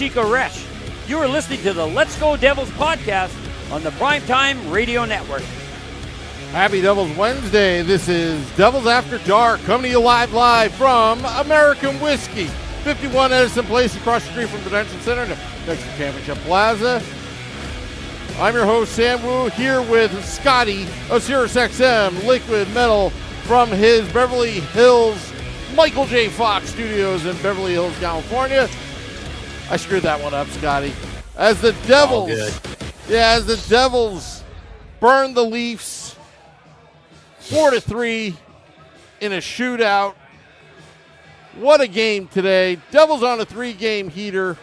Chico Resch. You are listening to the Let's Go Devils podcast on the Primetime Radio Network. Happy Devils Wednesday. This is Devils After Dark, coming to you live from American Whiskey, 51 Edison Place, across the street from Prudential Center, next to Championship Plaza. I'm your host, Sam Woo, here with Scotty of Sirius XM Liquid Metal from his Beverly Hills Michael J. Fox Studios in Beverly Hills, California. I screwed that one up, Scotty. As the Devils burn the Leafs 4-3 in a shootout. What a game today. Devils on a 3-game heater.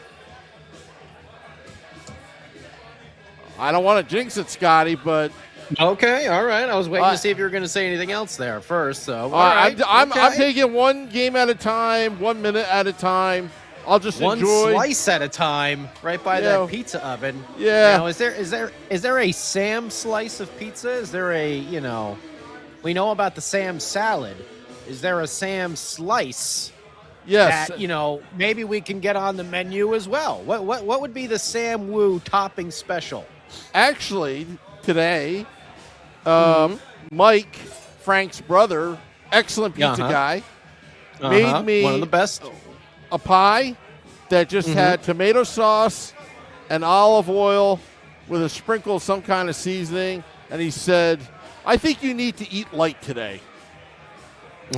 I don't want to jinx it, Scotty, but... Okay, all right. I was waiting to see if you were going to say anything else there first. So, all right. I'm taking one game at a time, 1 minute at a time. I'll just enjoy one slice at a time, right by that pizza oven. Yeah. Now, is there a Sam slice of pizza? Is there a we know about the Sam salad. Is there a Sam slice? Yes. That maybe we can get on the menu as well. What would be the Sam Woo topping special? Actually, today, Mike, Frank's brother, excellent pizza guy, made me one of the best. A pie that just had tomato sauce and olive oil with a sprinkle of some kind of seasoning. And he said, I think you need to eat light today.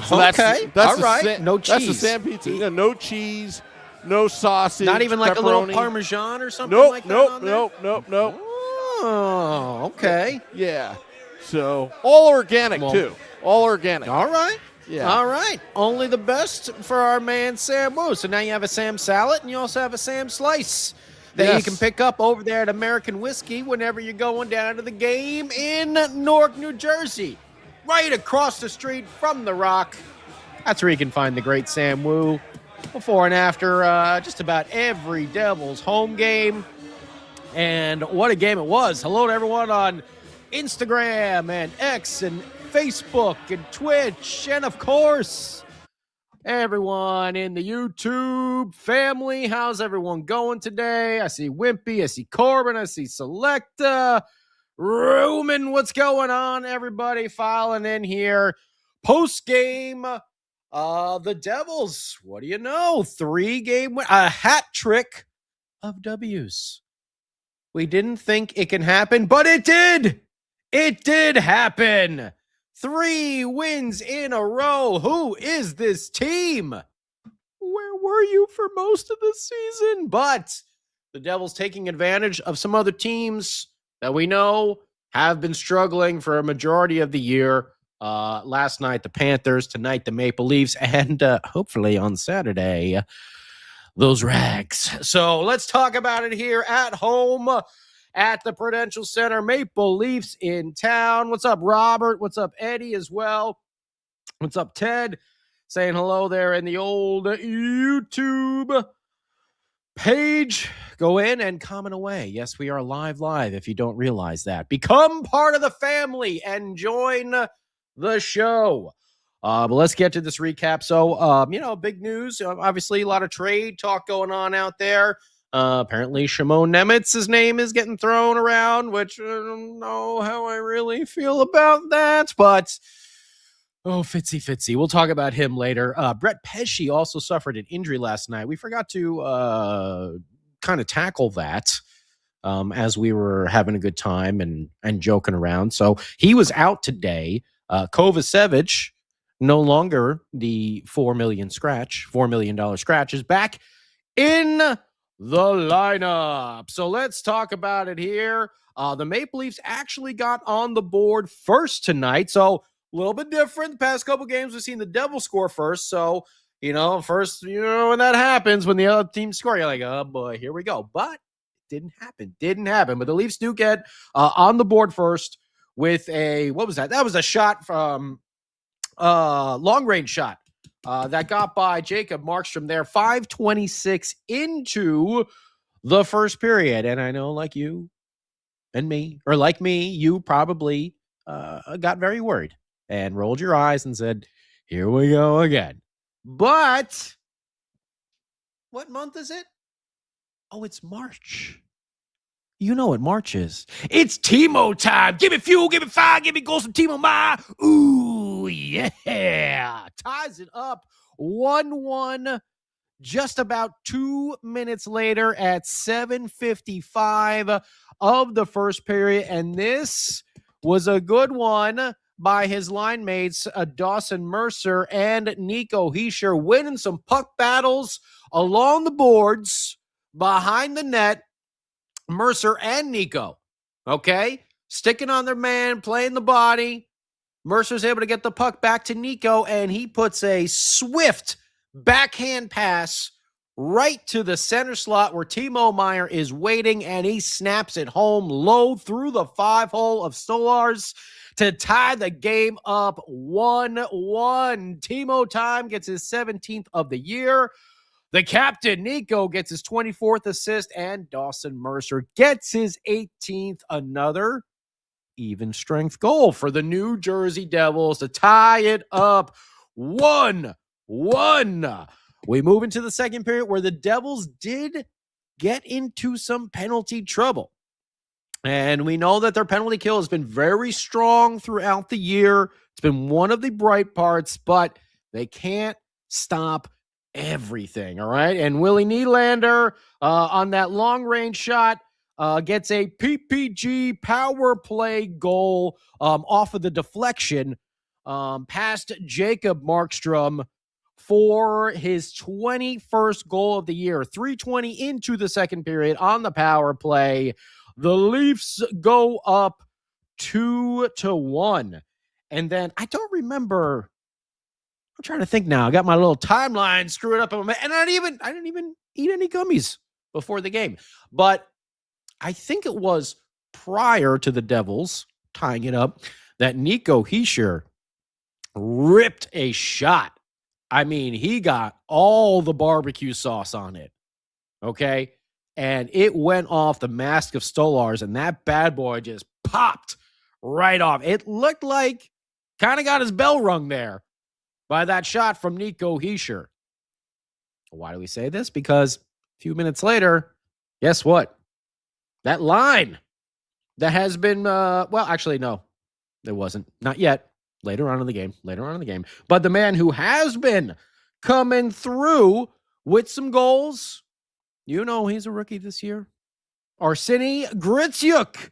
So that's all right. No cheese. That's the Sam pizza. Yeah, no cheese, no sausage. Not even like pepperoni. a little Parmesan or something like that? Nope. Oh, okay. Yeah. So all organic, too. All organic. All right. Yeah. All right. Only the best for our man Sam Woo. So now you have a Sam salad and you also have a Sam slice that you can pick up over there at American Whiskey whenever you're going down to the game in Newark, New Jersey. Right across the street from The Rock. That's where you can find the great Sam Woo before and after just about every Devils home game. And what a game it was. Hello to everyone on Instagram and X and Facebook and Twitch, and of course, everyone in the YouTube family. How's everyone going today? I see Wimpy, I see Corbin, I see Selecta, Roman. What's going on, everybody? Filing in here. Post game, the Devils. What do you know? 3-game win, a hat trick of W's. We didn't think it can happen, but it did. It did happen. 3 wins in a row. Who is this team? Where were you for most of the season? But the Devils taking advantage of some other teams that we know have been struggling for a majority of the year. Last night, the Panthers. Tonight, the Maple Leafs. And hopefully on Saturday, those Rags. So let's talk about it here at home at the Prudential Center. Maple Leafs in town. What's up, Robert? What's up, Eddie, as well? What's up, Ted? Saying hello there in the old YouTube page. Go in and comment away. Yes, we are live if you don't realize that. Become part of the family and join the show. But let's get to this recap. So, big news. Obviously, a lot of trade talk going on out there. Apparently, Shimon Nemitz's name is getting thrown around, which I don't know how I really feel about that. But, Fitzy. We'll talk about him later. Brett Pesce also suffered an injury last night. We forgot to kind of tackle that as we were having a good time and joking around. So he was out today. Kovacevic, no longer the $4 million scratch, is back in the lineup. So let's talk about it here. The Maple Leafs actually got on the board first tonight. So a little bit different. The past couple games, we've seen the Devils score first. So, when that happens, when the other team score, you're like, oh boy, here we go. But it didn't happen. But the Leafs do get on the board first with what was that? That was a shot from long range shot that got by Jacob Markstrom there, 5:26 into the first period. And I know, like you and me, or like me, you probably got very worried and rolled your eyes and said, here we go again. But what month is it? Oh, it's March. You know what March is. It's Timo time. Give me fuel, give me fire, give me goals from Timo Ma. Ooh, yeah. Ties it up 1-1 just about 2 minutes later at 7:55 of the first period. And this was a good one by his line mates, Dawson Mercer and Nico Hischier, winning some puck battles along the boards behind the net. Mercer and Nico, okay? Sticking on their man, playing the body. Mercer's able to get the puck back to Nico, and he puts a swift backhand pass right to the center slot where Timo Meier is waiting, and he snaps it home low through the 5-hole of Stolarz to tie the game up 1-1. Timo time gets his 17th of the year. The captain, Nico, gets his 24th assist, and Dawson Mercer gets his 18th. Another even strength goal for the New Jersey Devils to tie it up 1-1. We move into the second period where the Devils did get into some penalty trouble. And we know that their penalty kill has been very strong throughout the year. It's been one of the bright parts, but they can't stop everything, all right? And Willie Nylander on that long-range shot gets a PPG power play goal off of the deflection past Jacob Markstrom for his 21st goal of the year. 3:20 into the second period on the power play. The Leafs go up 2-1. And then I don't remember. I'm trying to think now. I got my little timeline screwed up, and I didn't even eat any gummies before the game. But I think it was prior to the Devils tying it up that Nico Hischier ripped a shot. I mean, he got all the barbecue sauce on it. Okay? And it went off the mask of Stolarz, and that bad boy just popped right off. It looked like kind of got his bell rung there by that shot from Nico Hischier. Why do we say this? Because a few minutes later, guess what? That line that has been, well, actually, no, it wasn't. Not yet. Later on in the game. But the man who has been coming through with some goals, you know he's a rookie this year. Arseny Gritsyuk.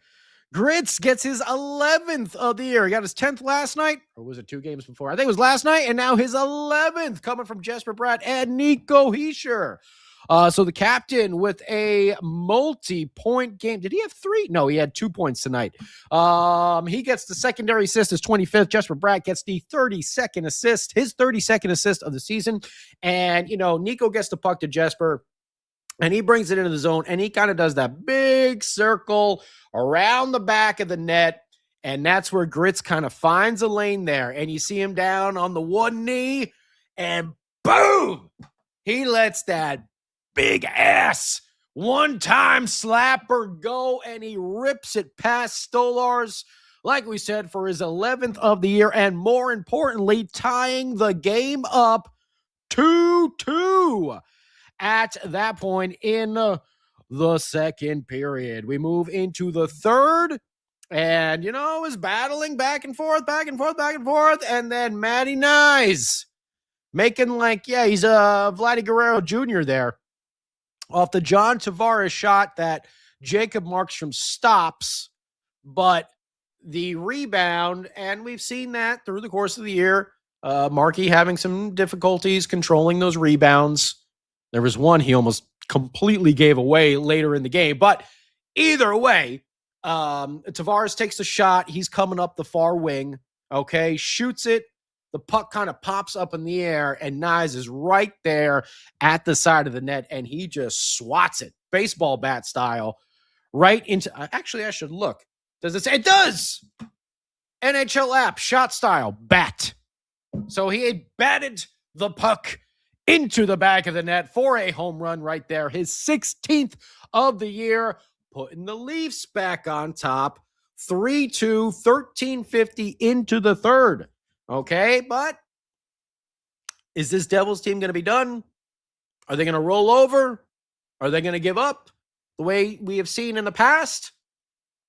Grits gets his 11th of the year. He got his 10th last night, or was it 2 games before? I think it was last night, and now his 11th coming from Jesper Bratt and Nico Hischier. So the captain with a multi-point game. Did he have 3? No, he had 2 points tonight. He gets the secondary assist, his 25th. Jesper Bratt gets the 32nd assist, his 32nd assist of the season. And, Nico gets the puck to Jesper, and he brings it into the zone, and he kind of does that big circle around the back of the net, and that's where Grits kind of finds a lane there, and you see him down on the one knee, and boom! He lets that big ass one-time slapper go, and he rips it past Stolarz, like we said, for his 11th of the year, and more importantly, tying the game up 2-2. At that point in the second period, we move into the third, and it was battling back and forth, and then Matty Nyes making he's a Vladdy Guerrero Jr. there off the John Tavares shot that Jacob Markstrom stops, but the rebound, and we've seen that through the course of the year, Markey having some difficulties controlling those rebounds. There was one he almost completely gave away later in the game. But either way, Tavares takes the shot. He's coming up the far wing, okay, shoots it. The puck kind of pops up in the air, and Nyes is right there at the side of the net, and he just swats it, baseball bat style, right into – actually, I should look. Does it say? It does! NHL app, shot style, bat. So he had batted the puck into the back of the net for a home run right there. His 16th of the year, putting the Leafs back on top. 3-2, 13:50 into the third. Okay, but is this Devils team going to be done? Are they going to roll over? Are they going to give up the way we have seen in the past?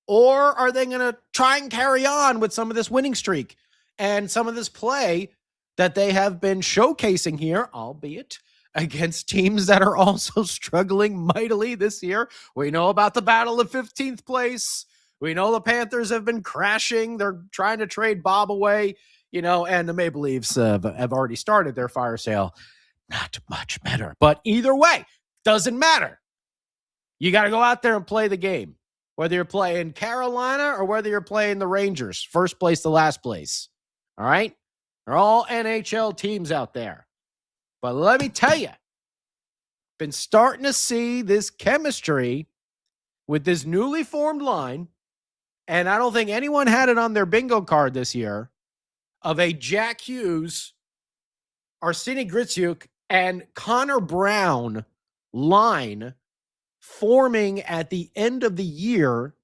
Or are they going to try and carry on with some of this winning streak and some of this play that they have been showcasing here, albeit against teams that are also struggling mightily this year? We know about the battle of 15th place. We know the Panthers have been crashing. They're trying to trade Bob away, and the Maple Leafs have already started their fire sale. Not much better. But either way, doesn't matter. You got to go out there and play the game, whether you're playing Carolina or whether you're playing the Rangers, first place to last place. All right? They're all NHL teams out there. But let me tell you, been starting to see this chemistry with this newly formed line, and I don't think anyone had it on their bingo card this year, of a Jack Hughes, Arseny Gritsuk, and Connor Brown line forming at the end of the year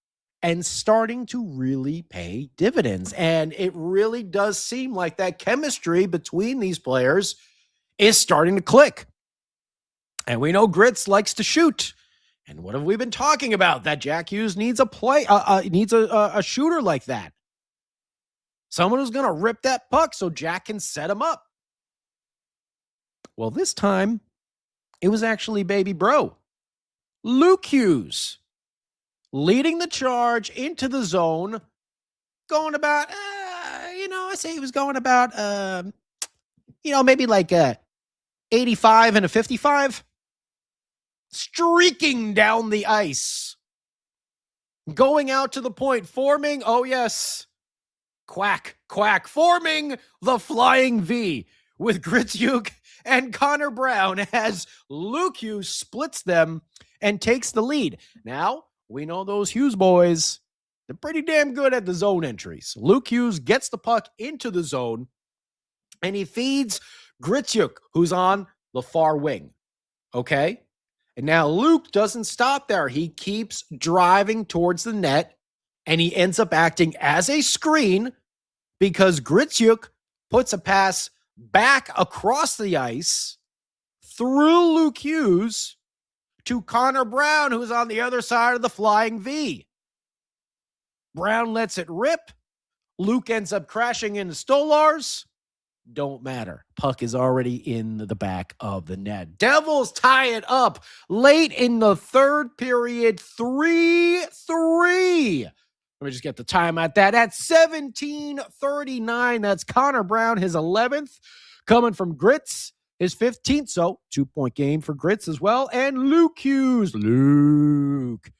and starting to really pay dividends. And it really does seem like that chemistry between these players is starting to click. And we know Grits likes to shoot. And what have we been talking about? That Jack Hughes needs a shooter like that. Someone who's going to rip that puck so Jack can set him up. Well, this time, it was actually baby bro, Luke Hughes, leading the charge into the zone, going about, I say he was going about, maybe like a 85 and a 55, streaking down the ice, going out to the point, forming, oh yes, quack, forming the flying V with Gritsuk and Connor Brown as Luke Hughes splits them and takes the lead. Now, we know those Hughes boys, they're pretty damn good at the zone entries. Luke Hughes gets the puck into the zone, and he feeds Gritsuk, who's on the far wing. Okay? And now Luke doesn't stop there. He keeps driving towards the net, and he ends up acting as a screen because Gritsuk puts a pass back across the ice through Luke Hughes to Connor Brown, who's on the other side of the flying V. Brown lets it rip. Luke ends up crashing into Stolars. Don't matter. Puck is already in the back of the net. Devils tie it up late in the third period, 3-3. Let me just get the time at that. At 17:39, that's Connor Brown, his 11th, coming from Grits, his 15th. So 2-point game for Grits as well. And Luke Hughes, Luke,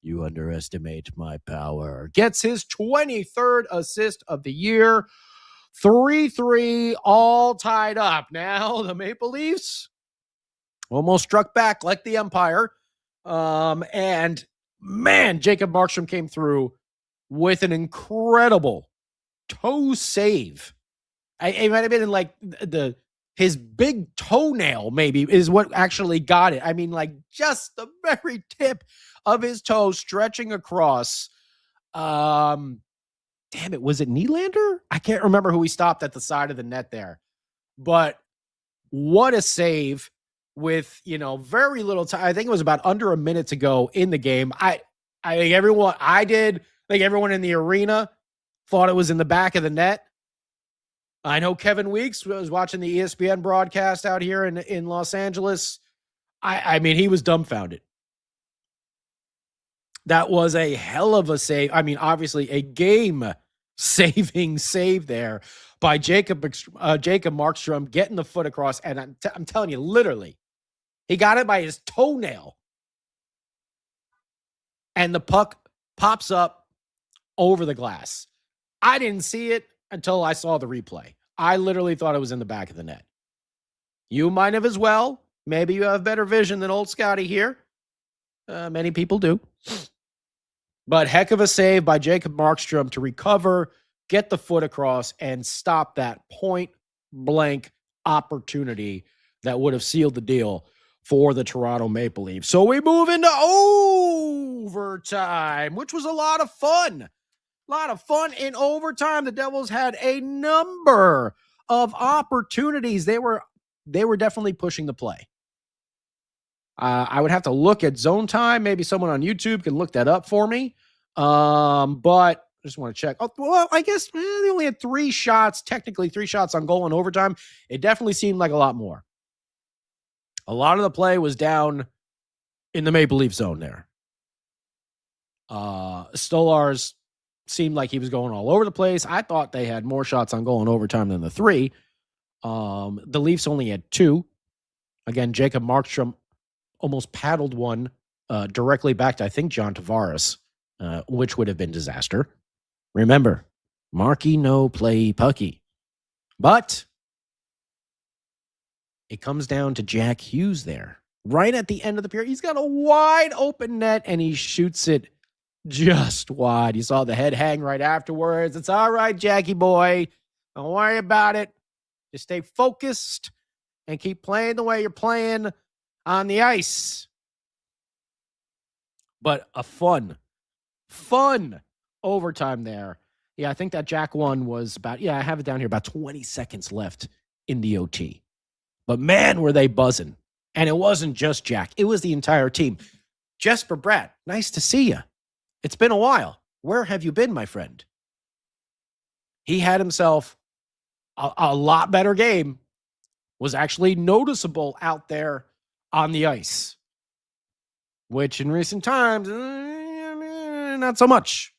you underestimate my power, gets his 23rd assist of the year. 3-3, all tied up. Now the Maple Leafs almost struck back like the Empire. And man, Jacob Markstrom came through with an incredible toe save. It might have been like his big toenail maybe is what actually got it. I mean, like just the very tip of his toe stretching across. Damn it, was it Nylander? I can't remember who he stopped at the side of the net there. But what a save with, very little time. I think it was about under a minute to go in the game. I think everyone in the arena thought it was in the back of the net. I know Kevin Weeks was watching the ESPN broadcast out here in Los Angeles. I mean, he was dumbfounded. That was a hell of a save. I mean, obviously a game-saving save there by Jacob Markstrom, getting the foot across. And I'm telling you, literally, he got it by his toenail. And the puck pops up over the glass. I didn't see it until I saw the replay. I literally thought it was in the back of the net. You might have as well. Maybe you have better vision than old Scotty here. Many people do. But heck of a save by Jacob Markstrom to recover, get the foot across, and stop that point-blank opportunity that would have sealed the deal for the Toronto Maple Leafs. So we move into overtime, which was a lot of fun. A lot of fun in overtime. The Devils had a number of opportunities. They were definitely pushing the play. I would have to look at zone time. Maybe someone on YouTube can look that up for me. But I just want to check. Oh, well, I guess they only had 3 shots, technically 3 shots on goal in overtime. It definitely seemed like a lot more. A lot of the play was down in the Maple Leaf zone there. Stolarz seemed like he was going all over the place. I thought they had more shots on goal in overtime than the 3. The Leafs only had 2. Again, Jacob Markstrom almost paddled one directly back to, I think, John Tavares, which would have been disaster. Remember, Marky no play pucky. But it comes down to Jack Hughes there. Right at the end of the period, he's got a wide open net, and he shoots it just wide. You saw the head hang right afterwards. It's all right, Jackie boy. Don't worry about it. Just stay focused and keep playing the way you're playing on the ice. But a fun overtime there. Yeah, I think that Jack one was about, I have it down here, about 20 seconds left in the OT. But man, were they buzzing. And it wasn't just Jack. It was the entire team. Jesper Bratt, nice to see you. It's been a while. Where have you been, my friend? He had himself a lot better game. Was actually noticeable out there on the ice. Which in recent times, not so much.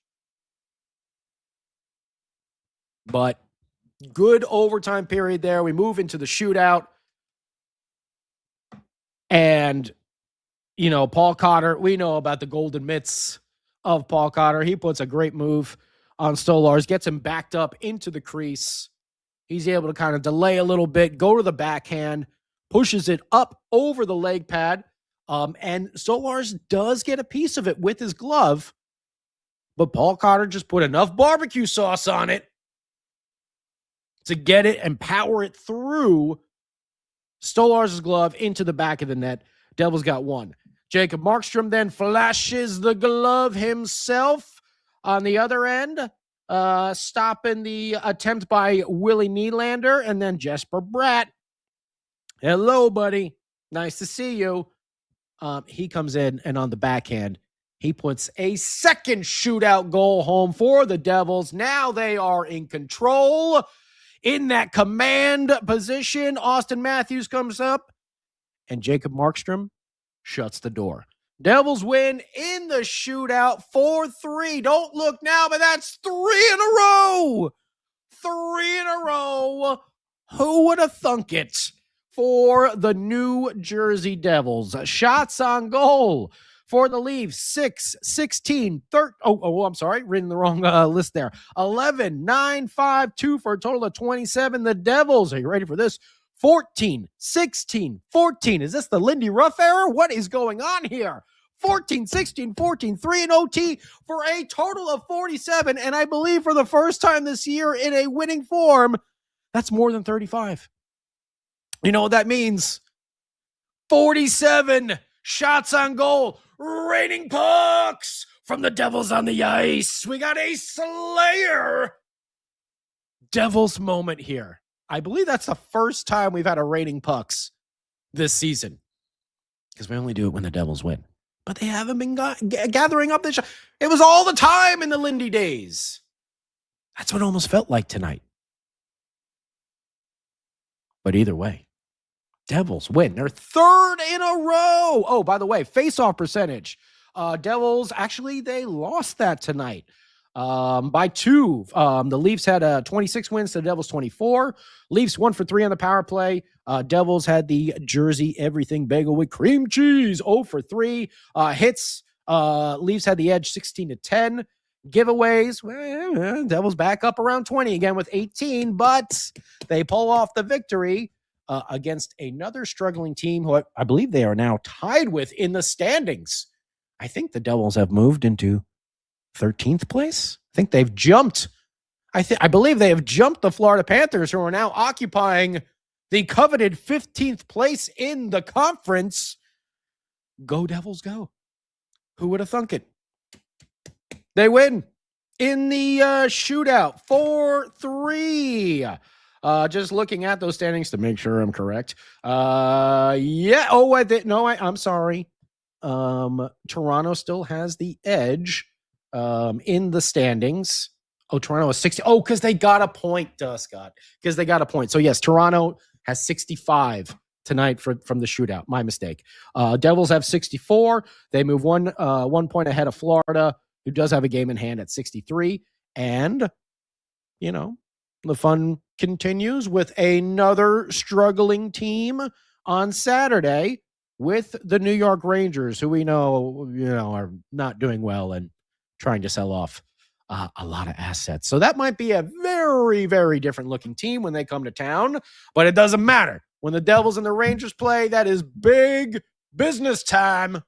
But good overtime period there. We move into the shootout. And, Paul Cotter, we know about the golden mitts of Paul Cotter. He puts a great move on Stolarz, gets him backed up into the crease. He's able to kind of delay a little bit, go to the backhand, pushes it up over the leg pad. And Stolarz does get a piece of it with his glove. But Paul Cotter just put enough barbecue sauce on it to get it and power it through Stolarz's glove into the back of the net. Devils got 1. Jacob Markstrom then flashes the glove himself on the other end, stopping the attempt by Willie Nylander, and then Jesper Bratt. Hello, buddy. Nice to see you. He comes in, and on the backhand, he puts a second shootout goal home for the Devils. Now they are in control. In that command position, Austin Matthews comes up, and Jacob Markstrom shuts the door. Devils win in the shootout 4-3. Don't look now, but that's 3 in a row. 3 in a row. Who would have thunk it for the New Jersey Devils? Shots on goal for the Leafs, 6, 16, 13. I'm sorry. Reading the wrong list there. 11, 9, 5, 2 for a total of 27. The Devils, are you ready for this? 14, 16, 14. Is this the Lindy Ruff era? What is going on here? 14, 16, 14, 3 in OT for a total of 47. And I believe for the first time this year in a winning form, that's more than 35. You know what that means? 47 shots on goal. Raining pucks from the Devils on the ice. We got a Slayer Devils moment here. I believe that's the first time we've had a raining pucks this season, because we only do it when the Devils win. But they haven't been gathering up this shot. It was all the time in the Lindy days. That's what it almost felt like tonight. But either way, Devils win. They're 3rd in a row. Oh, by the way, face-off percentage. Devils, actually, they lost that tonight by 2. The Leafs had 26 wins to the Devils 24. Leafs 1 for 3 on the power play. Devils had the Jersey everything bagel with cream cheese 0 for 3. Hits, Leafs had the edge 16-10. Giveaways, well, Devils back up around 20 again with 18, but they pull off the victory against another struggling team who I believe they are now tied with in the standings. I think the Devils have moved into 13th place. I think they've jumped. I believe they have jumped the Florida Panthers, who are now occupying the coveted 15th place in the conference. Go Devils, go. Who would have thunk it? They win in the shootout 4-3. Just looking at those standings to make sure I'm correct. Yeah. Oh, I'm sorry. Toronto still has the edge in the standings. Oh, Toronto is 60. Oh, because they got a point, Scott. Because they got a point. So, yes, Toronto has 65 tonight from the shootout. My mistake. Devils have 64. They move 1 point ahead of Florida, who does have a game in hand at 63. And, the fun continues with another struggling team on Saturday with the New York Rangers, who we know, are not doing well and trying to sell off a lot of assets. So that might be a very, very different looking team when they come to town, but it doesn't matter. When the Devils and the Rangers play, that is big business time.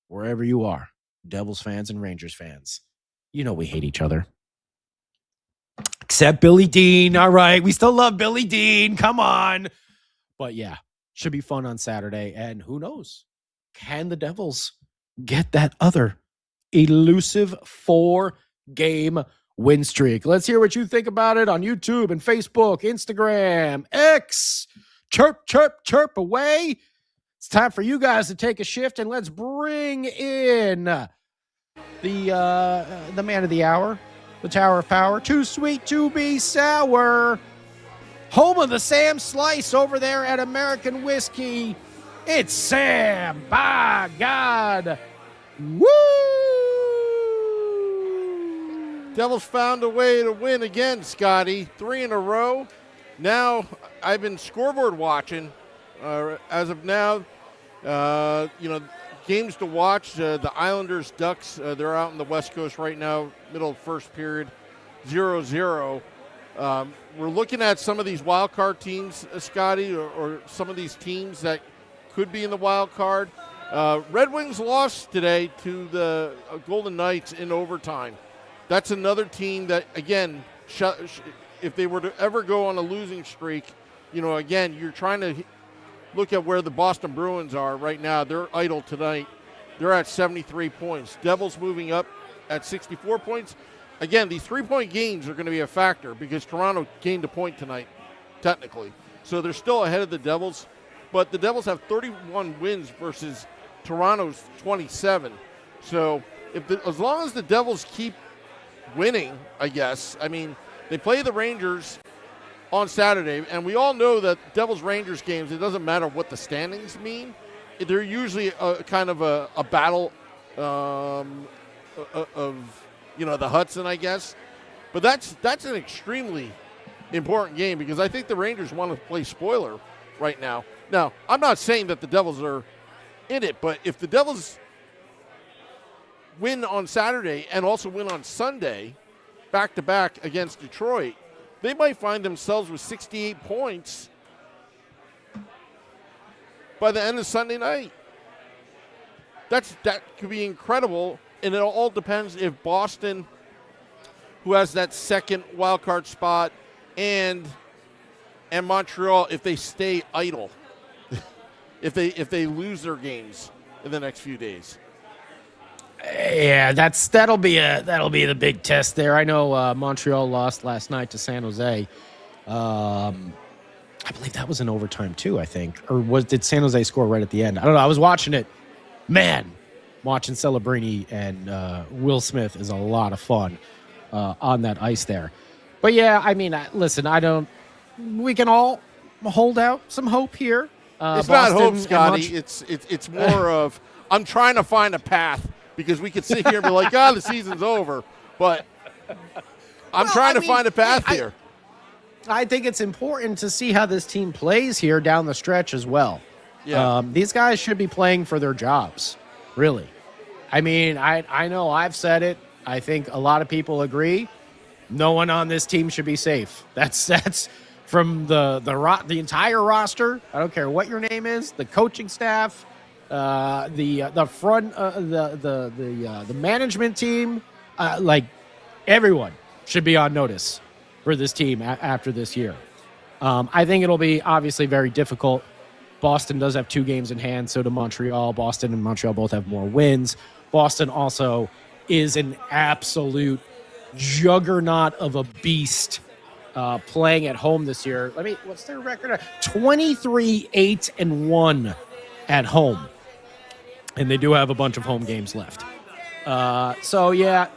Wherever you are, Devils fans and Rangers fans, we hate each other. Except Billy Dean. All right. We still love Billy Dean. Come on. But yeah, should be fun on Saturday. And who knows? Can the Devils get that other elusive 4-game win streak? Let's hear what you think about it on YouTube and Facebook, Instagram, X. Chirp, chirp, chirp away. It's time for you guys to take a shift, and let's bring in the man of the hour, the Tower of Power, too sweet to be sour, home of the Sam Slice over there at American Whiskey. It's Sam, by God. Woo! Devils found a way to win again, Scotty. 3 in a row. Now, I've been scoreboard watching. As of now, games to watch. The Islanders, Ducks, they're out on the West Coast right now, middle of first period, 0-0. We're looking at some of these wild card teams, Scotty, or some of these teams that could be in the wild card. Red Wings lost today to the Golden Knights in overtime. That's another team that, again, if they were to ever go on a losing streak, again, you're trying to look at where the Boston Bruins are right now. They're idle tonight. They're at 73 points. Devils moving up at 64 points. Again, these 3-point games are going to be a factor because Toronto gained a point tonight, technically. So they're still ahead of the Devils. But the Devils have 31 wins versus Toronto's 27. So as long as the Devils keep winning, I guess. I mean, they play the Rangers on Saturday, and we all know that Devils-Rangers games, it doesn't matter what the standings mean. They're usually a kind of a battle of the Hudson, I guess. But that's an extremely important game because I think the Rangers want to play spoiler right now. Now, I'm not saying that the Devils are in it, but if the Devils win on Saturday and also win on Sunday, back-to-back against Detroit, they might find themselves with 68 points by the end of Sunday night. That could be incredible, and it all depends if Boston, who has that second wild card spot, and Montreal, if they stay idle, if they lose their games in the next few days. Yeah, that'll be the big test there. I know Montreal lost last night to San Jose. I believe that was in overtime too, I think. Or did San Jose score right at the end? I don't know. I was watching it. Man, watching Celebrini and Will Smith is a lot of fun on that ice there. But yeah, I mean, listen, we can all hold out some hope here. It's Boston, not hope, Scotty. It's more of I'm trying to find a path. Because we could sit here and be like, the season's over. But I'm trying to find a path here. I think it's important to see how this team plays here down the stretch as well. Yeah. These guys should be playing for their jobs, really. I mean, I know I've said it. I think a lot of people agree. No one on this team should be safe. That's from the entire roster. I don't care what your name is, the coaching staff, the front, the management team, like everyone should be on notice for this team after this year. I think it'll be obviously very difficult. Boston does have 2 games in hand, so do Montreal. Boston and Montreal both have more wins. Boston also is an absolute juggernaut of a beast playing at home this year. What's their record? 23-8-1 at home. And they do have a bunch of home games left. So, yeah,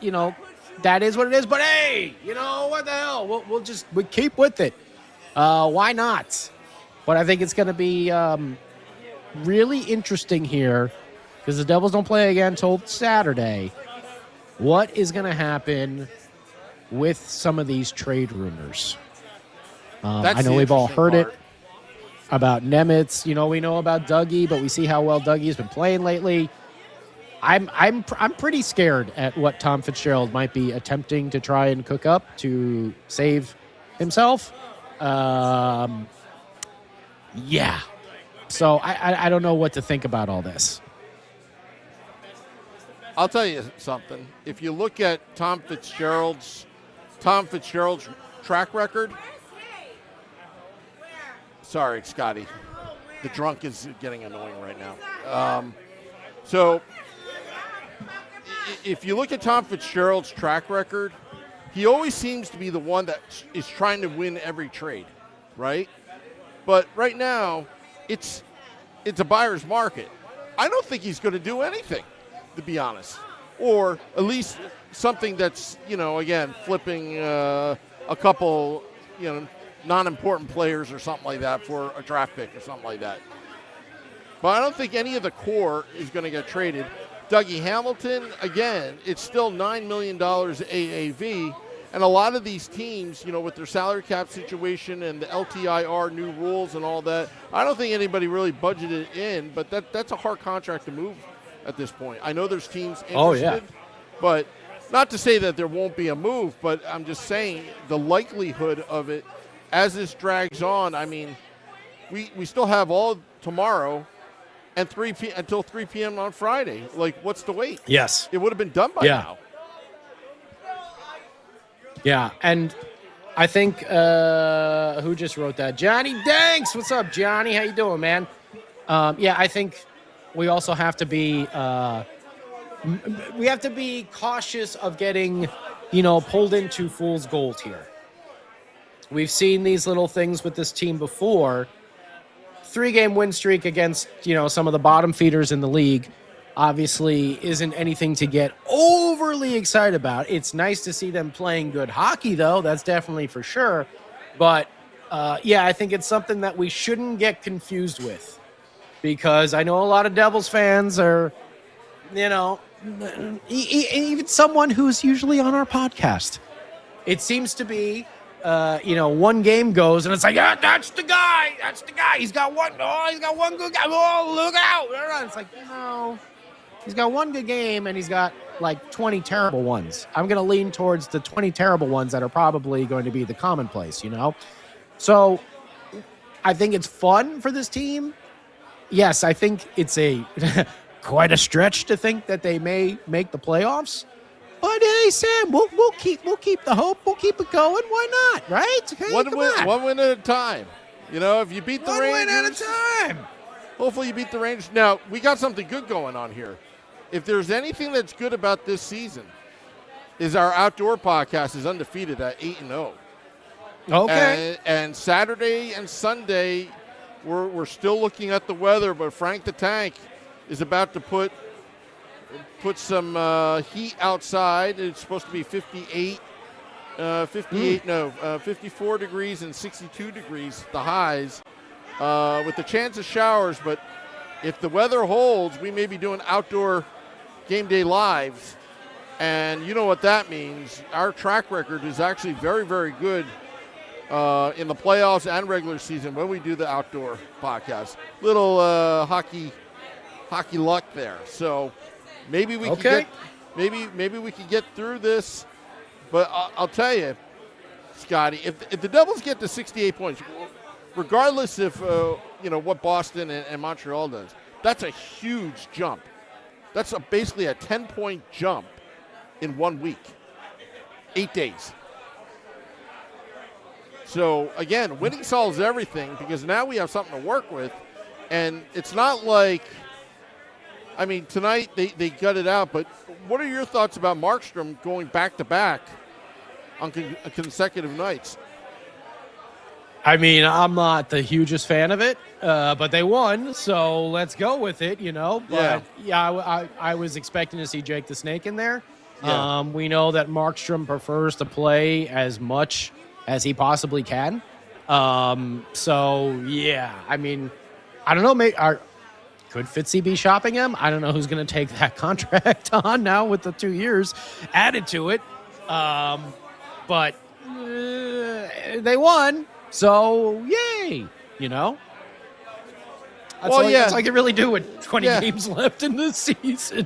that is what it is. But, hey, what the hell? We'll keep with it. Why not? But I think it's going to be really interesting here because the Devils don't play again until Saturday. What is going to happen with some of these trade rumors? I know we've all heard it about Nemitz. We know about Dougie, but we see how well Dougie's been playing lately. I'm pretty scared at what Tom Fitzgerald might be attempting to try and cook up to save himself. Yeah. So I don't know what to think about all this. I'll tell you something. If you look at Tom Fitzgerald's track record. Sorry, Scotty. The drunk is getting annoying right now. So if you look at Tom Fitzgerald's track record, he always seems to be the one that is trying to win every trade, right? But right now, it's a buyer's market. I don't think he's going to do anything, to be honest. Or at least something that's, again, flipping a couple, non-important players or something like that for a draft pick or something like that. But I don't think any of the core is going to get traded. Dougie Hamilton, again, it's still $9 million AAV. And a lot of these teams, with their salary cap situation and the LTIR new rules and all that, I don't think anybody really budgeted in, but that's a hard contract to move at this point. I know there's teams interested, but not to say that there won't be a move, but I'm just saying the likelihood of it as this drags on, I mean, we still have all tomorrow and until 3 p.m. on Friday. Like, what's the wait? Yes. It would have been done by now. Yeah, and I think who just wrote that? Johnny Danks. What's up, Johnny? How you doing, man? I think we also have to be cautious of getting, pulled into fool's gold here. We've seen these little things with this team before. 3-game win streak against, some of the bottom feeders in the league obviously isn't anything to get overly excited about. It's nice to see them playing good hockey, though. That's definitely for sure. But, I think it's something that we shouldn't get confused with because I know a lot of Devils fans are, even someone who's usually on our podcast. It seems to be, one game goes and it's like, that's the guy. He's got one good guy. Oh, look out. It's like, he's got one good game and he's got like 20 terrible ones. I'm going to lean towards the 20 terrible ones that are probably going to be the commonplace, So I think it's fun for this team. Yes, I think it's quite a stretch to think that they may make the playoffs. But hey, Sam, we'll keep the hope. We'll keep it going. Why not? Right? Okay, one win at a time. If you beat the Rangers, one win at a time. Hopefully, you beat the Rangers. Now we got something good going on here. If there's anything that's good about this season, is our outdoor podcast is undefeated at 8-0. Okay. And Saturday and Sunday, we're still looking at the weather, but Frank the Tank is about to put some heat outside. It's supposed to be 54 degrees and 62 degrees, the highs, with the chance of showers. But if the weather holds, we may be doing outdoor game day lives. And you know what that means. Our track record is actually very, very good in the playoffs and regular season when we do the outdoor podcast. Little hockey luck there. So maybe we can maybe we can get through this. But I'll tell you, Scotty, if the Devils get to 68 points, regardless if what Boston and Montreal does, that's a huge jump. That's basically a 10-point jump in 1 week, 8 days. So again, winning solves everything because now we have something to work with, and it's not like. I mean, tonight they gutted out, but what are your thoughts about Markstrom going back-to-back on consecutive nights? I mean, I'm not the hugest fan of it, but they won, so let's go with it, you know. But I was expecting to see Jake the Snake in there. Yeah. We know that Markstrom prefers to play as much as he possibly can. So yeah, I mean, I don't know. Could Fitzy be shopping him? I don't know who's going to take that contract on now with the 2 years added to it. But they won, so yay! You know. That's all I can really do with 20 games left in the season.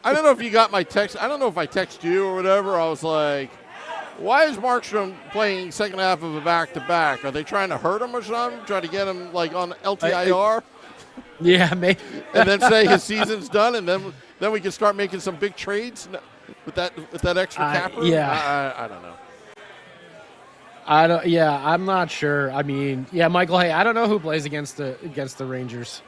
I don't know if you got my text. I don't know if I texted you or whatever. I was like, why is Markstrom playing second half of a back-to-back? Are they trying to hurt him or something? Trying to get him like on LTIR? Yeah, maybe. And then say his season's done, and then we can start making some big trades with that extra cap room? Yeah. I don't know. I'm not sure. I mean, Michael, hey, I don't know who plays against the Rangers.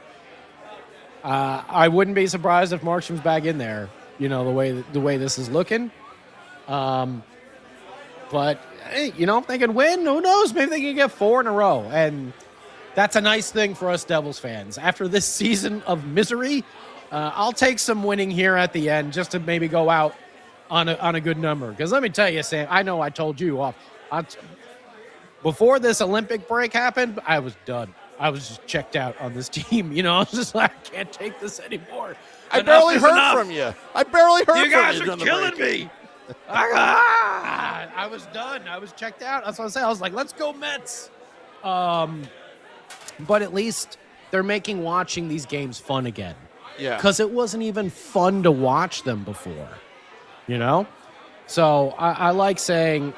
I wouldn't be surprised if Markstrom's back in there, you know, the way this is looking. But hey, you know, if they can win, who knows? Maybe they can get 4 in a row. And that's a nice thing for us Devils fans. After this season of misery, I'll take some winning here at the end just to maybe go out on a good number. Because let me tell you, Sam, I know I told you off. Before this Olympic break happened, I was done. I was just checked out on this team. You know, I was just like, I can't take this anymore. I barely heard from you. You guys are killing me. I was done. I was checked out. That's what I was saying. I was like, let's go Mets. But at least they're making watching these games fun again. Yeah. Because it wasn't even fun to watch them before. You know? So I like saying,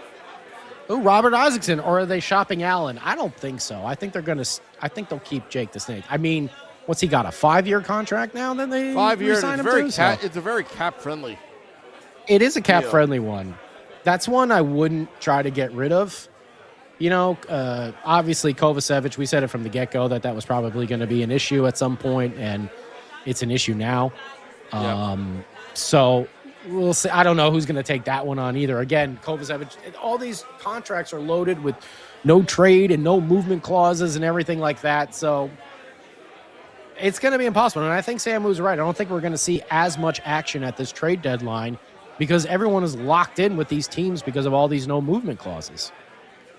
oh, Robert Isaacson, or are they shopping Allen? I don't think so. I think they'll keep Jake the Snake. I mean, what's he got, a 5-year contract now? Then they 5 years. It's a very cap friendly. It is a cap friendly one. That's one I wouldn't try to get rid of. You know, obviously Kovacevic, we said it from the get-go that was probably going to be an issue at some point, and it's an issue now. So we'll see. I don't know who's going to take that one on either. Again, Kovacevic, all these contracts are loaded with no trade and no movement clauses and everything like that. So it's going to be impossible. And I think Sam Woo's right. I don't think we're going to see as much action at this trade deadline because everyone is locked in with these teams because of all these no movement clauses.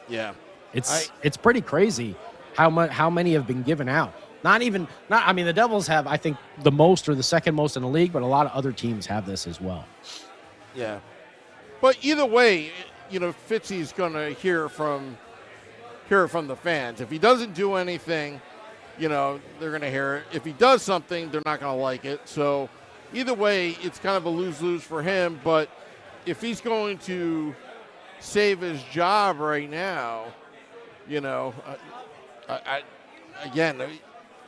Yeah. It's pretty crazy how many have been given out. I mean, the Devils have, I think, the most or the second most in the league, but a lot of other teams have this as well. Yeah. But either way, you know, Fitzy's going to hear from the fans. If he doesn't do anything, you know, they're going to hear it. If he does something, they're not going to like it. So either way, it's kind of a lose-lose for him. But if he's going to save his job right now, you know, again,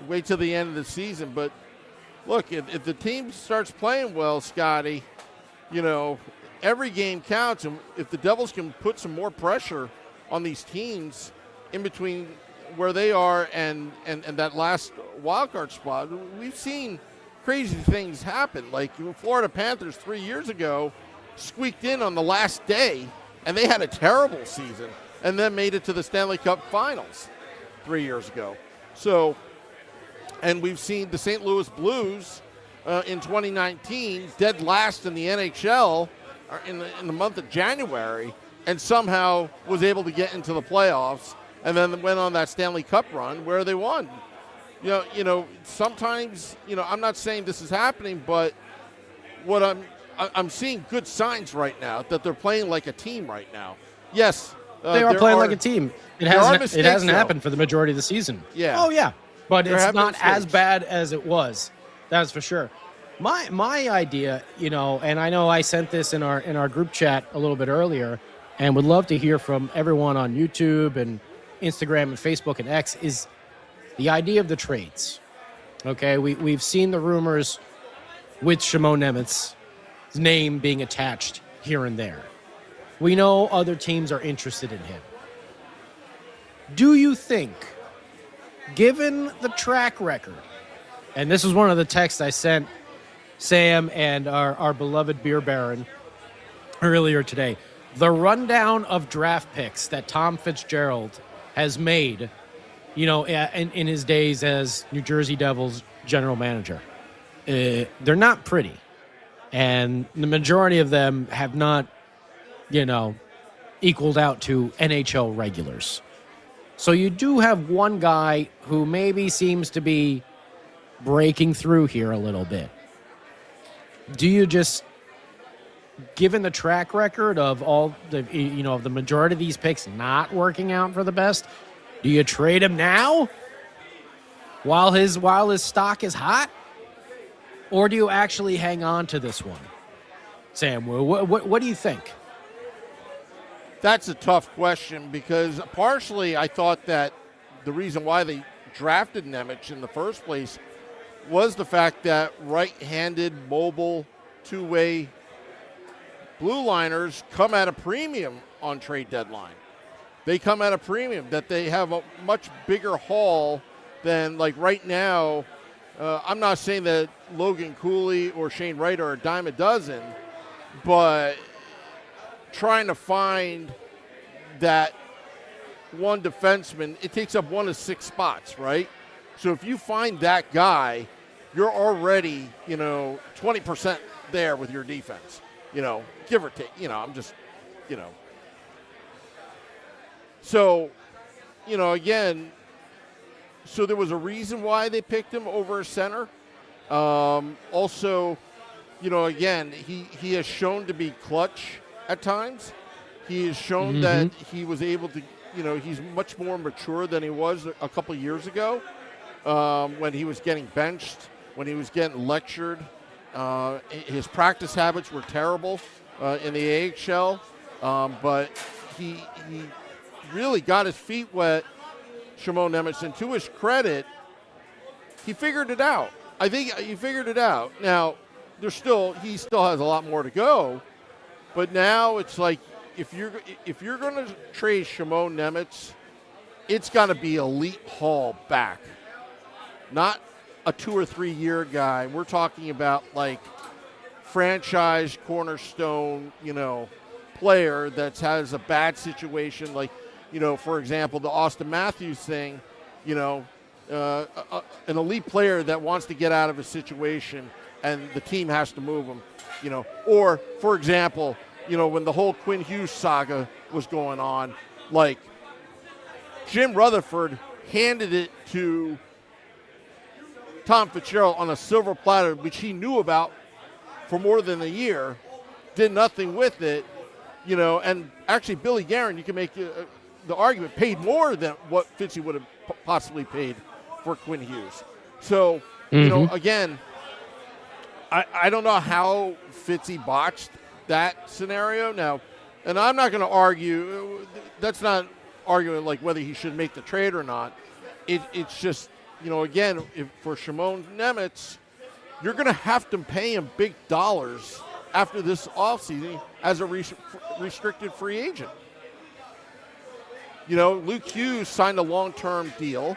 wait till the end of the season. But look, if the team starts playing well, Scotty, you know, every game counts. And if the Devils can put some more pressure on these teams in between where they are and that last wild card spot, we've seen crazy things happen. Like Florida Panthers 3 years ago squeaked in on the last day, and they had a terrible season and then made it to the Stanley Cup Finals 3 years ago. So, and we've seen the St. Louis Blues in 2019 dead last in the NHL in the month of January and somehow was able to get into the playoffs and then went on that Stanley Cup run where they won. You know, sometimes, you know, I'm not saying this is happening, but what I'm seeing good signs right now that they're playing like a team right now. Yes. They are playing like a team. It hasn't happened for the majority of the season. Yeah. Oh, yeah. But it's not mistakes. as bad as it was. That's for sure. My idea, you know, and I know I sent this in our group chat a little bit earlier, and would love to hear from everyone on YouTube and Instagram and Facebook and X, is the idea of the trades. Okay, we've seen the rumors with Shimon Nemitz's name being attached here and there. We know other teams are interested in him. Do you think, given the track record, and this is one of the texts I sent Sam and our beloved beer baron earlier today, the rundown of draft picks that Tom Fitzgerald has made, in his days as New Jersey Devils general manager. They're not pretty. And the majority of them have not, equaled out to NHL regulars. So you do have one guy who maybe seems to be breaking through here a little bit. Do you just, given the track record of all the, of the majority of these picks not working out for the best, do you trade him now while his stock is hot? Or do you actually hang on to this one? Sam Woo, what do you think? That's a tough question because partially I thought that the reason why they drafted Nemec in the first place was the fact that right-handed, mobile, two-way blue liners come at a premium on trade deadline. They come at a premium, that they have a much bigger haul than, like right now. I'm not saying that Logan Cooley or Shane Wright are a dime a dozen, but trying to find that one defenseman, it takes up one of 6 spots, right? So if you find that guy, you're already, 20% there with your defense, give or take. I'm just, So, again, so there was a reason why they picked him over a center. Also, again, he has shown to be clutch at times. He has shown that he was able to, he's much more mature than he was a couple years ago when he was getting benched, when he was getting lectured. His practice habits were terrible in the AHL, but he really got his feet wet, Shimon Nemec, and to his credit, he figured it out. I think he figured it out. Now, he still has a lot more to go, but now it's like if you're going to trade Shimon Nemec, it's got to be elite haul back, not a 2 or 3 year guy. We're talking about like franchise cornerstone, player that has a bad situation, like, for example, the Austin Matthews thing, an elite player that wants to get out of a situation and the team has to move him, or, for example, when the whole Quinn Hughes saga was going on, like Jim Rutherford handed it to Tom Fitzgerald on a silver platter, which he knew about for more than a year, did nothing with it, and actually Billy Guerin, you can make the argument, paid more than what Fitzy would have possibly paid for Quinn Hughes. So, again, I don't know how Fitzy botched that scenario now, and I'm not going to argue. That's not arguing like whether he should make the trade or not. It's just, again, for Shimon Nemec, you're going to have to pay him big dollars after this offseason as a restricted free agent. Luke Hughes signed a long-term deal,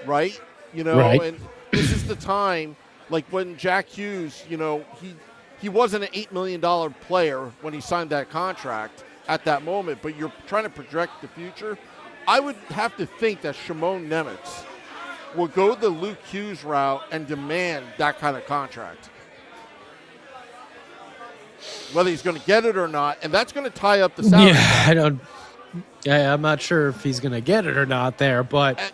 right? Right. And this is the time, like when Jack Hughes, he wasn't an $8 million player when he signed that contract at that moment, but you're trying to project the future. I would have to think that Shimon Nemec will go the Luke Hughes route and demand that kind of contract, whether he's going to get it or not, and that's going to tie up the salary. I'm not sure if he's going to get it or not there, but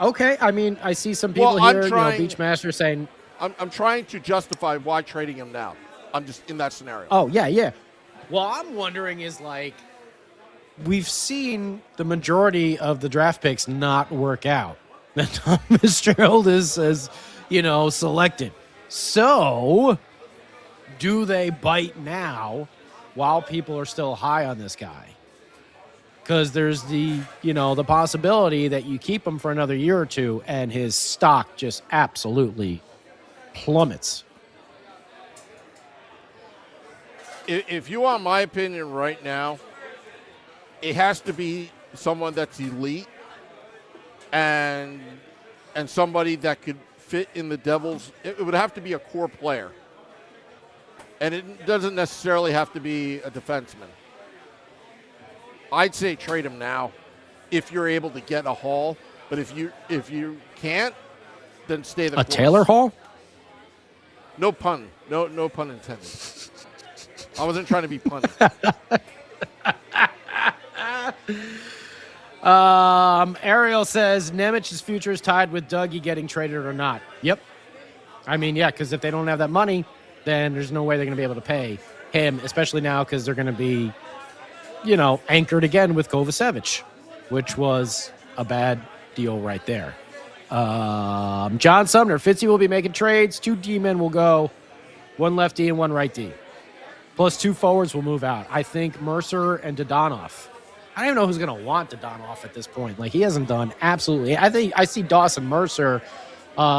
okay. I mean, I see some people here, Beachmaster saying, I'm trying to justify why trading him now. I'm just in that scenario. Oh, yeah. Well, I'm wondering is like, we've seen the majority of the draft picks not work out that Tom Fitzgerald is selected. So, do they bite now while people are still high on this guy? Because there's the possibility that you keep him for another year or two and his stock just absolutely plummets. If you want my opinion right now, it has to be someone that's elite and somebody that could fit in the Devils. It would have to be a core player. And it doesn't necessarily have to be a defenseman. I'd say trade him now. if you're able to get a haul. But if you can't, then stay the course. Taylor Hall? No pun. No pun intended. I wasn't trying to be punny. Ariel says Nemich's future is tied with Dougie getting traded or not. Yep. I mean, yeah, because if they don't have that money, then there's no way they're going to be able to pay him, especially now because they're going to be, anchored again with Kovacevic, which was a bad deal right there. John Sumner, Fitzy will be making trades. 2 D-men will go, 1 left D and 1 right D. Plus 2 forwards will move out. I think Mercer and Dodonov. I don't even know who's going to want Dodonov at this point. Like, he hasn't done absolutely. I think I see Dawson Mercer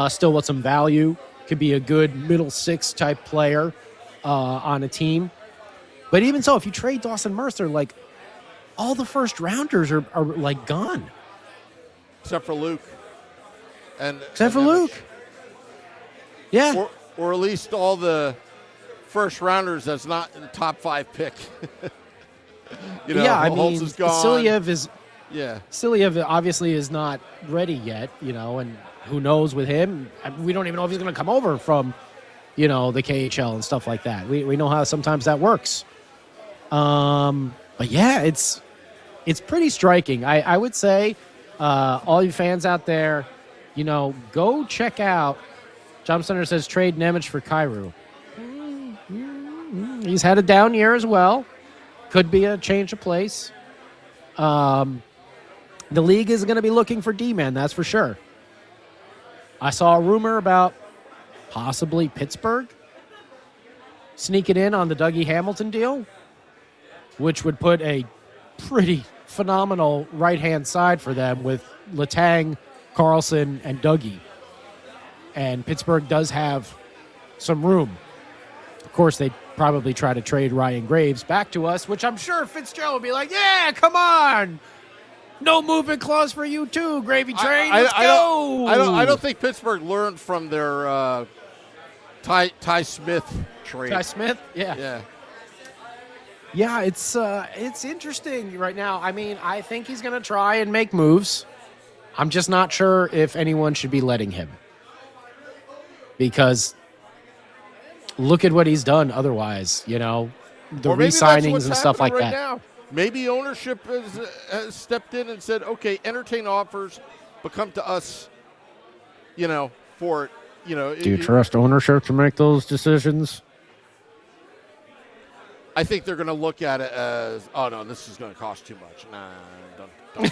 still with some value. Could be a good middle 6 type player on a team. But even so, if you trade Dawson Mercer, like, all the first rounders are like gone. Except for Luke. Except for Luke. Yeah. Or at least all the first rounders that's not in the top 5 pick. I mean, is gone. Silyev obviously is not ready yet, and who knows with him. We don't even know if he's going to come over from, the KHL and stuff like that. We know how sometimes that works. But yeah, it's pretty striking. I would say, all you fans out there, go check out. John Center says trade Nemec for Kyrou. He's had a down year as well. Could be a change of place. The league is going to be looking for D-man, that's for sure. I saw a rumor about possibly Pittsburgh sneaking in on the Dougie Hamilton deal, which would put a pretty phenomenal right-hand side for them with Letang, Carlson, and Dougie. And Pittsburgh does have some room. Of course, they probably try to trade Ryan Graves back to us, which I'm sure Fitzgerald will be like, yeah, come on. No movement clause for you too, Gravy Train. Let's go. I don't think Pittsburgh learned from their Ty Smith trade. Ty Smith? Yeah. Yeah, it's interesting right now. I mean, I think he's going to try and make moves. I'm just not sure if anyone should be letting him. Because look at what he's done otherwise, the re-signings and stuff like that. Now. Maybe ownership has stepped in and said, okay, entertain offers, but come to us, for it. Do you trust ownership to make those decisions? I think they're going to look at it as, oh, no, this is going to cost too much. Nah, don't do it.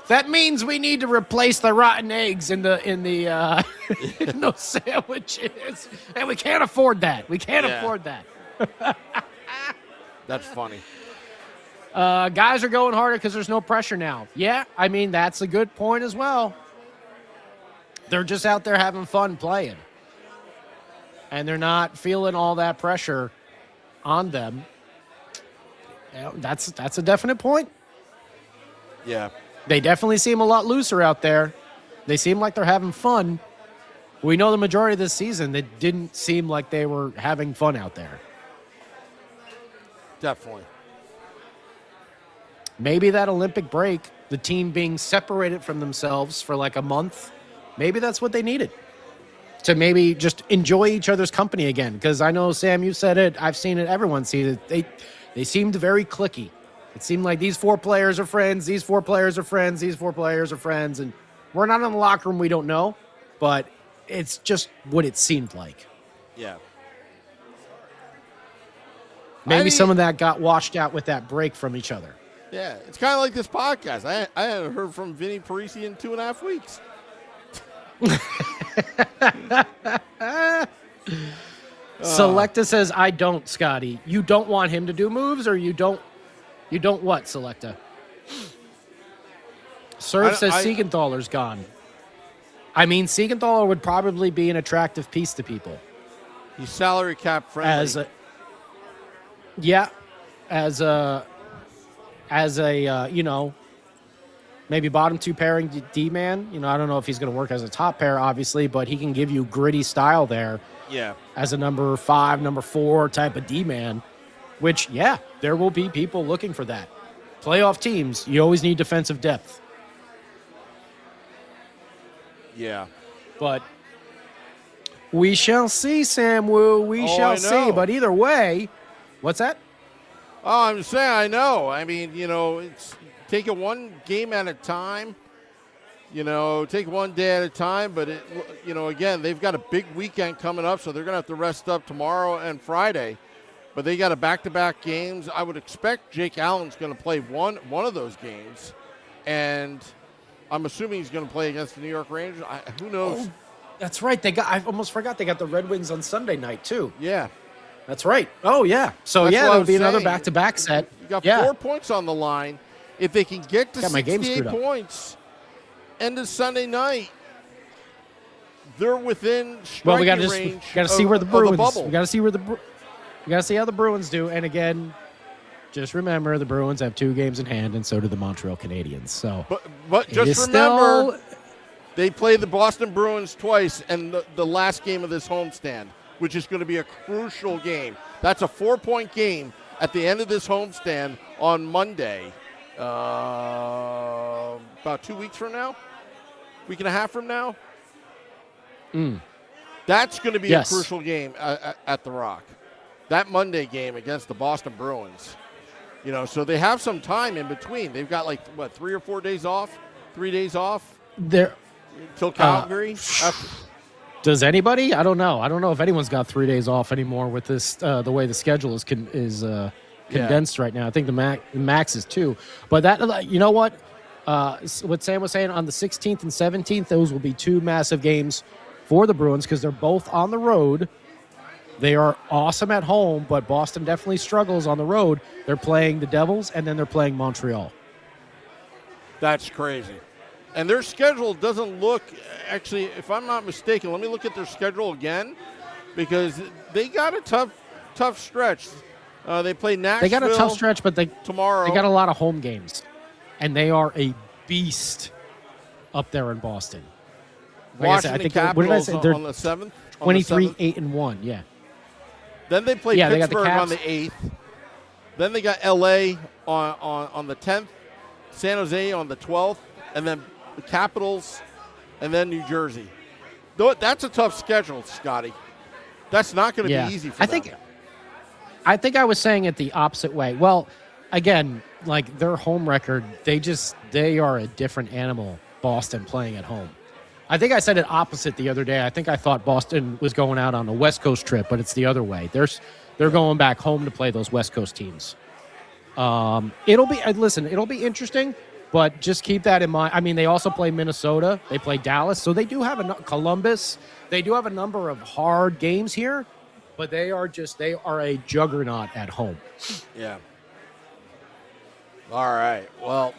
That means we need to replace the rotten eggs in the in those sandwiches, and we can't afford that. We can't afford that. That's funny. Guys are going harder because there's no pressure now. Yeah, I mean, that's a good point as well. They're just out there having fun playing, and they're not feeling all that pressure on them. That's a definite point. Yeah. They definitely seem a lot looser out there. They seem like they're having fun. We know the majority of this season, it didn't seem like they were having fun out there. Definitely. Maybe that Olympic break, the team being separated from themselves for like a month, maybe that's what they needed. To maybe just enjoy each other's company again. Because I know, Sam, you said it. I've seen it. Everyone sees it. They seemed very cliquey. It seemed like these 4 players are friends, these 4 players are friends, these 4 players are friends. And we're not in the locker room. We don't know. But it's just what it seemed like. Yeah. Maybe some of that got washed out with that break from each other. Yeah. It's kind of like this podcast. I haven't heard from Vinny Parisi in 2.5 weeks. Selecta says, I don't, Scotty. You don't want him to do moves, or you don't what, Selecta? Serve says Siegenthaler's gone. I mean, Siegenthaler would probably be an attractive piece to people. He's salary cap friendly. As a maybe bottom 2 pairing D-man. I don't know if he's going to work as a top pair, obviously, but he can give you gritty style there. Yeah. As a number 5, number 4 type of D-man, which, there will be people looking for that. playoff teams, you always need defensive depth. Yeah. But we shall see, Sam Woo. We shall see. But either way, what's that? Oh, I'm just saying, I know. I mean, it's take it one game at a time. Take one day at a time. But, again, they've got a big weekend coming up, so they're going to have to rest up tomorrow and Friday. But they got a back-to-back games. I would expect Jake Allen's going to play one of those games. And I'm assuming he's going to play against the New York Rangers. Who knows? Oh, that's right. I almost forgot they got the Red Wings on Sunday night, too. Yeah. That's right. Oh, yeah. So, that'll be another back-to-back set. You got 4 points on the line. If they can get to 68 points end of Sunday night, they're within striking range. We got to see where the Bruins. The we got to see where we got to see how the Bruins do. And again, just remember the Bruins have 2 games in hand, and so do the Montreal Canadiens. So, but just remember, they play the Boston Bruins twice, and the last game of this homestand, which is going to be a crucial game. That's a 4-point game at the end of this homestand on Monday, about 2 weeks from now, week and a half from now. That's going to be a crucial game at the Rock. That Monday game against the Boston Bruins. So they have some time in between. They've got 3 or 4 days off, 3 days off. Until Calgary. Does anybody? I don't know. I don't know if anyone's got 3 days off anymore with this the way the schedule is condensed right now. I think the max is 2. But that, you know what? What Sam was saying, on the 16th and 17th, those will be 2 massive games for the Bruins because they're both on the road. They are awesome at home, but Boston definitely struggles on the road. They're playing the Devils, and then they're playing Montreal. That's crazy. And their schedule doesn't look, actually, if I'm not mistaken, let me look at their schedule again, because they got a tough stretch. They play Nashville. They got a tough stretch, but tomorrow. They got a lot of home games, and they are a beast up there in Boston. Like Washington Capitals on the 7th. 23-8-1, yeah. Then they play Pittsburgh on the 8th. Then they got L.A. on the 10th, San Jose on the 12th, and then the Capitals, and then New Jersey. That's a tough schedule, Scotty. That's not going to be easy for them. I think I was saying it the opposite way. Well, again, their home record, they are a different animal, Boston, playing at home. I think I said it opposite the other day. I think I thought Boston was going out on a West Coast trip, but it's the other way. They're going back home to play those West Coast teams. It'll be interesting, but just keep that in mind. I mean, they also play Minnesota. They play Dallas. So they do have Columbus. They do have a number of hard games here, but they are a juggernaut at home. Yeah. All right. Well,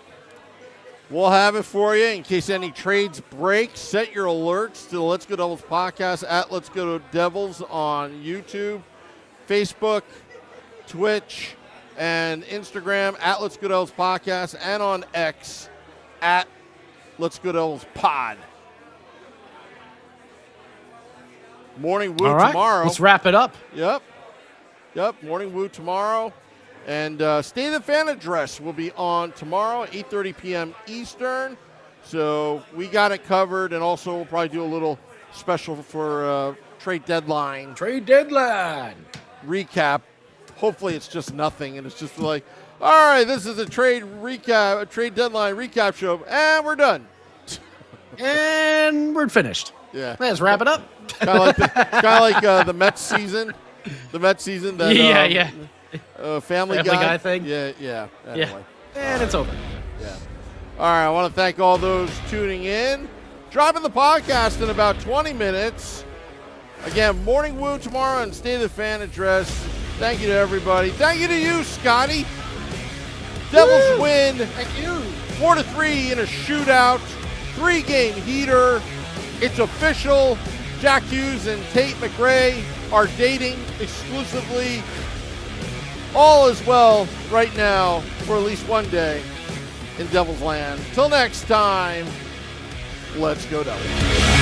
we'll have it for you in case any trades break. Set your alerts to the Let's Go Devils podcast at Let's Go Devils on YouTube, Facebook, Twitch, and Instagram at Let's Go Devils podcast, and on X at Let's Go Devils pod. Morning Woo tomorrow. Let's wrap it up. Yep. Morning Woo tomorrow. And State of the Fan address will be on tomorrow at 8:30 p.m. Eastern. So we got it covered. And also we'll probably do a little special for trade deadline. Trade deadline. Recap. Hopefully it's just nothing. And it's just all right, this is a trade deadline recap show. And we're done. And we're finished. Yeah. Let's wrap it up. Kind of like the Mets season. The Mets season. That, Family Guy thing. Yeah. Anyway. And it's over. Yeah. All right. I want to thank all those tuning in. Dropping the podcast in about 20 minutes. Again, Morning Woo tomorrow and State of the Fan address. Thank you to everybody. Thank you to you, Scotty. Devils win. Thank you. 4-3 in a shootout. 3-game heater. It's official. Jack Hughes and Tate McRae are dating exclusively. All is well right now for at least one day in Devil's Land. Till next time, let's go Devils.